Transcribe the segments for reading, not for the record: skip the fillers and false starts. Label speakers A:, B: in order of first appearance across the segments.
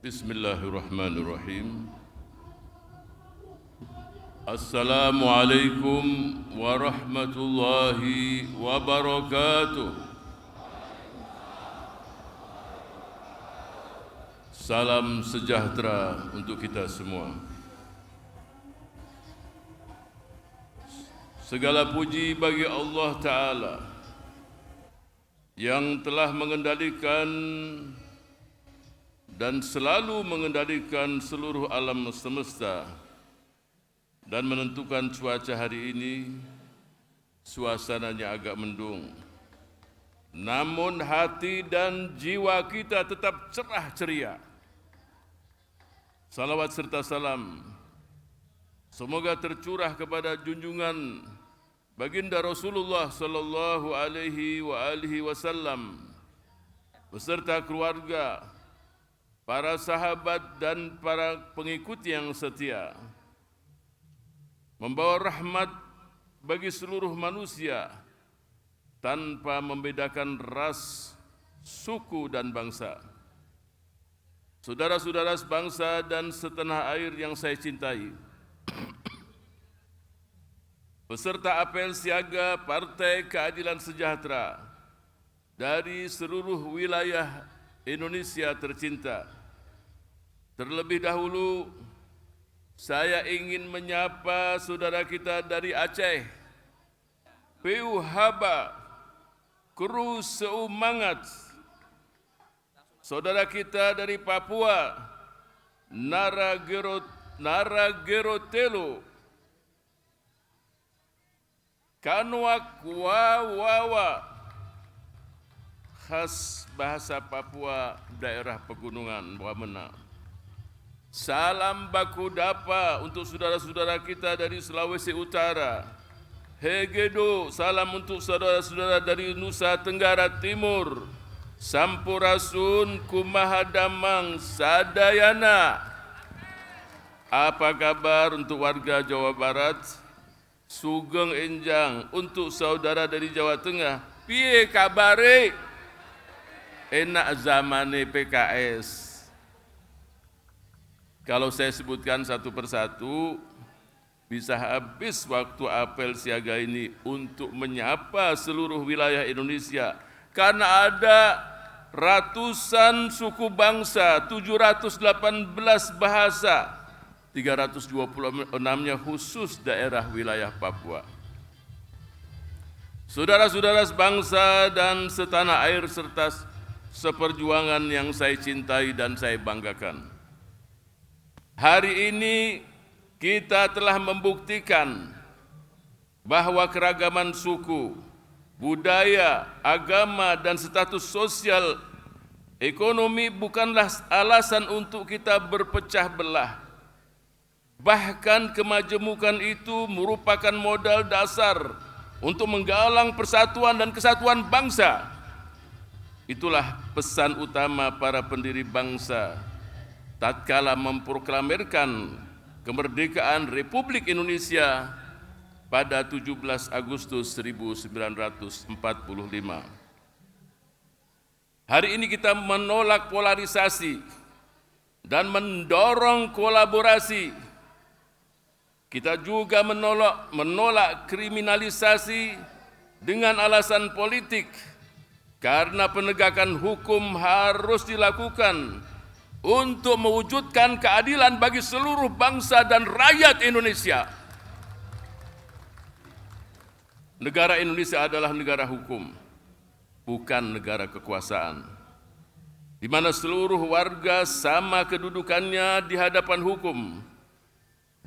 A: Bismillahirrahmanirrahim. Assalamualaikum warahmatullahi wabarakatuh. Salam sejahtera untuk kita semua. Segala puji bagi Allah Ta'ala yang telah mengendalikan dan selalu mengendalikan seluruh alam semesta dan menentukan cuaca hari ini suasananya agak mendung. Namun hati dan jiwa kita tetap cerah ceria. Salawat serta salam semoga tercurah kepada junjungan baginda Rasulullah sallallahu alaihi wasallam beserta keluarga, para sahabat dan para pengikut yang setia, membawa rahmat bagi seluruh manusia tanpa membedakan ras, suku dan bangsa. Saudara-saudara sebangsa dan setanah air yang saya cintai, peserta apel siaga Partai Keadilan Sejahtera dari seluruh wilayah Indonesia tercinta, terlebih dahulu saya ingin menyapa saudara kita dari Aceh, Peu Haba, Kru Seumangat, saudara kita dari Papua, Naragerotelo, Kanuak Wawawa, khas bahasa Papua daerah pegunungan Wamena. Salam baku dapa untuk saudara-saudara kita dari Sulawesi Utara. Hegedo, salam untuk saudara-saudara dari Nusa Tenggara Timur. Sampurasun, Kumaha Damang, Sadayana. Apa kabar untuk warga Jawa Barat? Sugeng Enjang untuk saudara dari Jawa Tengah. Piye kabare? Enak zamane PKS. Kalau saya sebutkan satu persatu, bisa habis waktu apel siaga ini untuk menyapa seluruh wilayah Indonesia. Karena ada ratusan suku bangsa, 718 bahasa, 326-nya khusus daerah wilayah Papua. Saudara-saudara sebangsa dan setanah air serta seperjuangan yang saya cintai dan saya banggakan. Hari ini kita telah membuktikan bahwa keragaman suku, budaya, agama, dan status sosial ekonomi bukanlah alasan untuk kita berpecah belah. Bahkan kemajemukan itu merupakan modal dasar untuk menggalang persatuan dan kesatuan bangsa. Itulah pesan utama para pendiri bangsa tatkala memproklamirkan kemerdekaan Republik Indonesia pada 17 Agustus 1945. Hari ini kita menolak polarisasi dan mendorong kolaborasi. Kita juga menolak kriminalisasi dengan alasan politik, karena penegakan hukum harus dilakukan untuk mewujudkan keadilan bagi seluruh bangsa dan rakyat Indonesia. Negara Indonesia adalah negara hukum, bukan negara kekuasaan, di mana seluruh warga sama kedudukannya di hadapan hukum,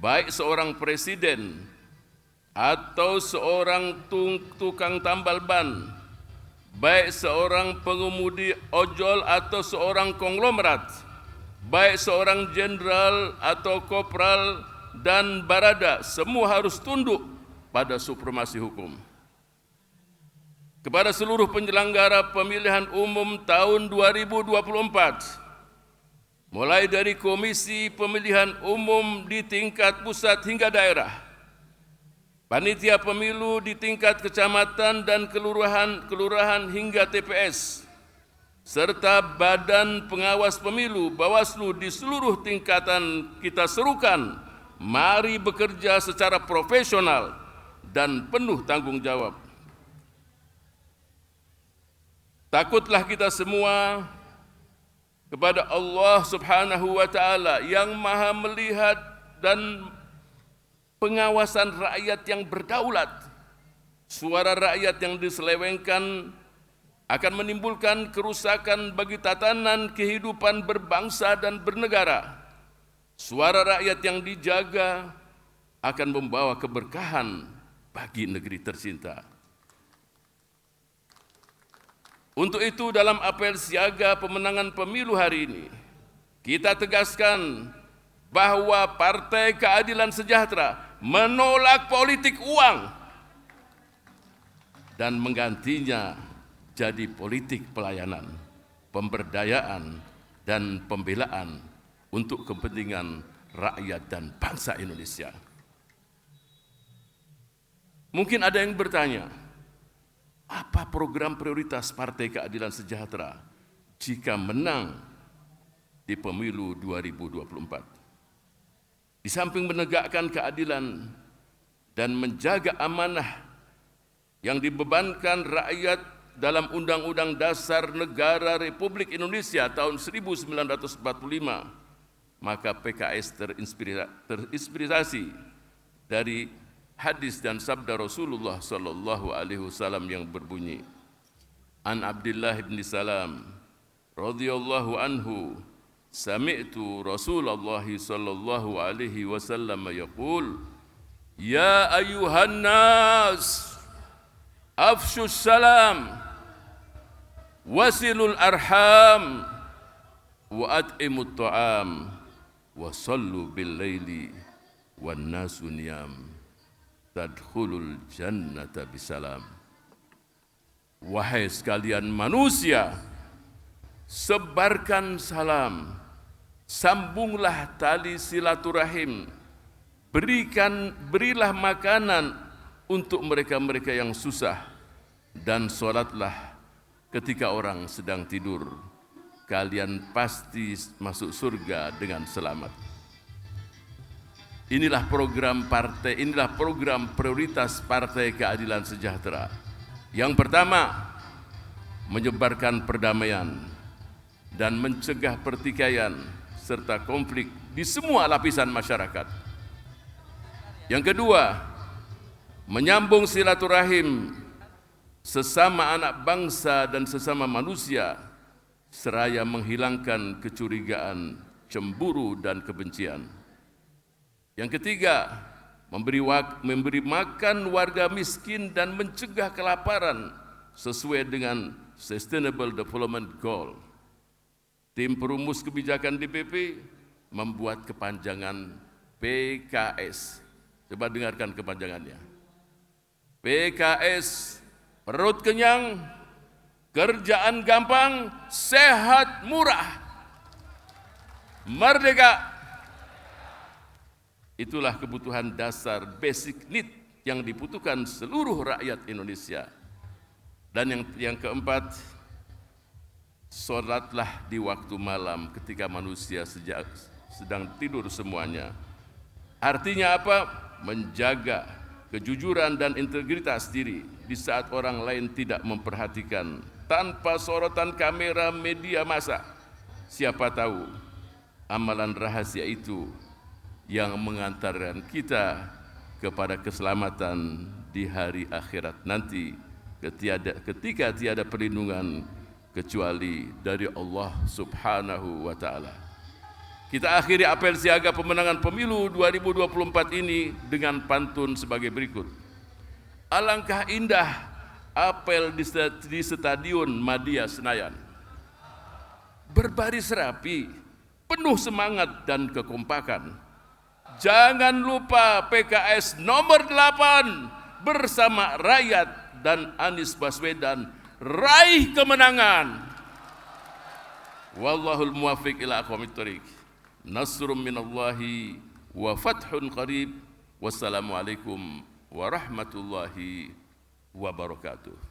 A: baik seorang presiden atau seorang tukang tambal ban, baik seorang pengemudi ojol atau seorang konglomerat, baik seorang jenderal atau kopral dan barada, semua harus tunduk pada supremasi hukum. Kepada seluruh penyelenggara pemilihan umum tahun 2024, mulai dari Komisi Pemilihan Umum di tingkat pusat hingga daerah, panitia pemilu di tingkat kecamatan dan kelurahan hingga TPS, serta Badan Pengawas Pemilu Bawaslu di seluruh tingkatan kita serukan, mari bekerja secara profesional dan penuh tanggung jawab. Takutlah kita semua kepada Allah Subhanahu wa Ta'ala yang Maha melihat dan pengawasan rakyat yang berdaulat. Suara rakyat yang diselewengkan akan menimbulkan kerusakan bagi tatanan kehidupan berbangsa dan bernegara. Suara rakyat yang dijaga akan membawa keberkahan bagi negeri tercinta. Untuk itu dalam apel siaga pemenangan pemilu hari ini, kita tegaskan bahwa Partai Keadilan Sejahtera menolak politik uang dan menggantinya jadi politik pelayanan, pemberdayaan, dan pembelaan untuk kepentingan rakyat dan bangsa Indonesia. Mungkin ada yang bertanya, apa program prioritas Partai Keadilan Sejahtera jika menang di pemilu 2024? Di samping menegakkan keadilan dan menjaga amanah yang dibebankan rakyat dalam Undang-Undang Dasar Negara Republik Indonesia tahun 1945, maka PKS terinspirasi dari hadis dan sabda Rasulullah sallallahu alaihi wasallam yang berbunyi, An Abdullah bin Salam radhiyallahu anhu, sami'tu Rasulullah sallallahu alaihi wasallam yaqul, ya ayyuhan nas afshus salam wasilul arham wa at'imut ta'am wa sallu bil laili wan nasu niyam tadkhulul jannata bisalam. Wahai sekalian manusia, sebarkan salam, sambunglah tali silaturahim, berilah makanan untuk mereka-mereka yang susah, dan sholatlah ketika orang sedang tidur. Kalian pasti masuk surga dengan selamat. Inilah program partai, inilah program prioritas Partai Keadilan Sejahtera. Yang pertama, menyebarkan perdamaian dan mencegah pertikaian serta konflik di semua lapisan masyarakat. Yang kedua, menyambung silaturahim sesama anak bangsa dan sesama manusia, seraya menghilangkan kecurigaan, cemburu, dan kebencian. Yang ketiga, memberi makan warga miskin dan mencegah kelaparan sesuai dengan Sustainable Development Goal. Tim perumus kebijakan DPP membuat kepanjangan PKS. Coba dengarkan kepanjangannya. PKS, perut kenyang, kerjaan gampang, sehat murah, merdeka. Itulah kebutuhan dasar basic need yang dibutuhkan seluruh rakyat Indonesia. Dan yang keempat, sholatlah di waktu malam ketika manusia sedang tidur semuanya. Artinya apa? Menjaga kejujuran dan integritas diri di saat orang lain tidak memperhatikan, tanpa sorotan kamera media massa. Siapa tahu amalan rahasia itu yang mengantarkan kita kepada keselamatan di hari akhirat nanti, ketika tiada perlindungan kecuali dari Allah Subhanahu wa Ta'ala. Kita akhiri apel siaga pemenangan pemilu 2024 ini dengan pantun sebagai berikut. Alangkah indah apel di Stadion Madia Senayan. Berbaris rapi, penuh semangat dan kekompakan. Jangan lupa PKS nomor 8 bersama rakyat dan Anies Baswedan raih kemenangan. Wallahul muwaffiq ila aqwamit thoriq. Nasrum minallahi wa fathun qarib. Wassalamualaikum warahmatullahi wabarakatuh.